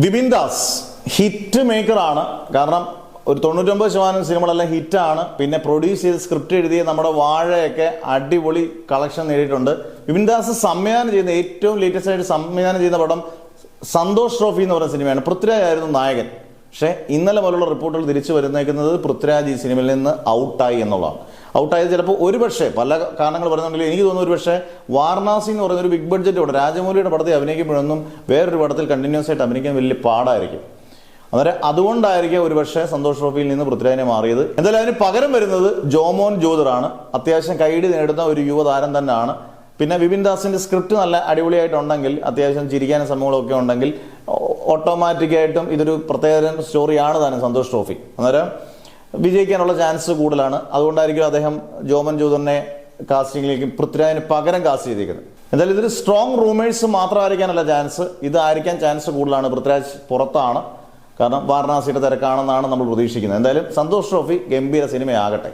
Vipin Das hit മേക്കറാണ്. കാരണം ഒരു 99% സിനിമകളെല്ലാം ഹിറ്റാണ്. പിന്നെ പ്രൊഡ്യൂസ് ചെയ്ത് സ്ക്രിപ്റ്റ് എഴുതിയ നമ്മുടെ വാഴയൊക്കെ അടിപൊളി കളക്ഷൻ നേടിയിട്ടുണ്ട്. വിപിൻ ദാസ് സംവിധാനം ചെയ്യുന്ന ഏറ്റവും ലേറ്റസ്റ്റ് ആയിട്ട് സംവിധാനം ചെയ്യുന്ന പടം സന്തോഷ് ട്രോഫി എന്ന് പറയുന്ന സിനിമയാണ്. പൃഥ്വിരാജ് ആയിരുന്നു നായകൻ. പക്ഷേ ഇന്നലെ മുതലുള്ള റിപ്പോർട്ടുകൾ തിരിച്ചു വരുന്നേക്കുന്നത് പൃഥ്വിരാജ് ഈ സിനിമയിൽ നിന്ന് ഔട്ടായി എന്നുള്ളതാണ്. ഔട്ടായത് ചിലപ്പോൾ ഒരുപക്ഷെ പല കാരണങ്ങൾ പറയുന്നുണ്ടെങ്കിൽ എനിക്ക് തോന്നുന്നു ഒരുപക്ഷെ വാരണാസി എന്ന് പറയുന്ന ഒരു ബിഗ് ബഡ്ജറ്റ് പടം രാജമൗലിയുടെ പടത്തിൽ അഭിനയിക്കുമ്പോഴൊന്നും വേറൊരു പടത്തിൽ കണ്ടിന്യൂസ് ആയിട്ട് അഭിനയിക്കാൻ വലിയ പാടായിരിക്കും. അന്നേരം അതുകൊണ്ടായിരിക്കും ഒരുപക്ഷെ സന്തോഷ് ട്രോഫിയിൽ നിന്ന് പൃഥ്വിരാജിനെ മാറിയത്. എന്തായാലും അതിന് പകരം വരുന്നത് ജോമോൻ ജോദറാണ്. അത്യാവശ്യം കൈയടി നേടുന്ന ഒരു യുവതാരം തന്നെയാണ്. പിന്നെ വിപിൻ ദാസിന്റെ സ്ക്രിപ്റ്റ് നല്ല അടിപൊളിയായിട്ടുണ്ടെങ്കിൽ, അത്യാവശ്യം ചിരിക്കാനും സംഭവങ്ങളൊക്കെ ഉണ്ടെങ്കിൽ ഓട്ടോമാറ്റിക്കായിട്ടും ഇതൊരു പ്രത്യേക സ്റ്റോറിയാണ് താനും സന്തോഷ് ട്രോഫി. അന്നേരം വിജയിക്കാനുള്ള ചാൻസ് കൂടുതലാണ്. അതുകൊണ്ടായിരിക്കും അദ്ദേഹം ജോമൻ ജോദറിനെ കാസ്റ്റിംഗിലേക്ക് പൃഥ്വിരാജിന് പകരം കാസ്റ്റ് ചെയ്തിരിക്കുന്നത്. എന്തായാലും ഇതൊരു സ്ട്രോങ് റൂമേഴ്സ് മാത്രമായിരിക്കാനല്ല ചാൻസ്, ഇതായിരിക്കാൻ ചാൻസ് കൂടുതലാണ്. പൃഥ്വിരാജ് പുറത്താണ്, കാരണം വാരണാസിയുടെ തിരക്കാണെന്നാണ് നമ്മൾ പ്രതീക്ഷിക്കുന്നത്. എന്തായാലും സന്തോഷ് ട്രോഫി ഗംഭീര സിനിമയാകട്ടെ.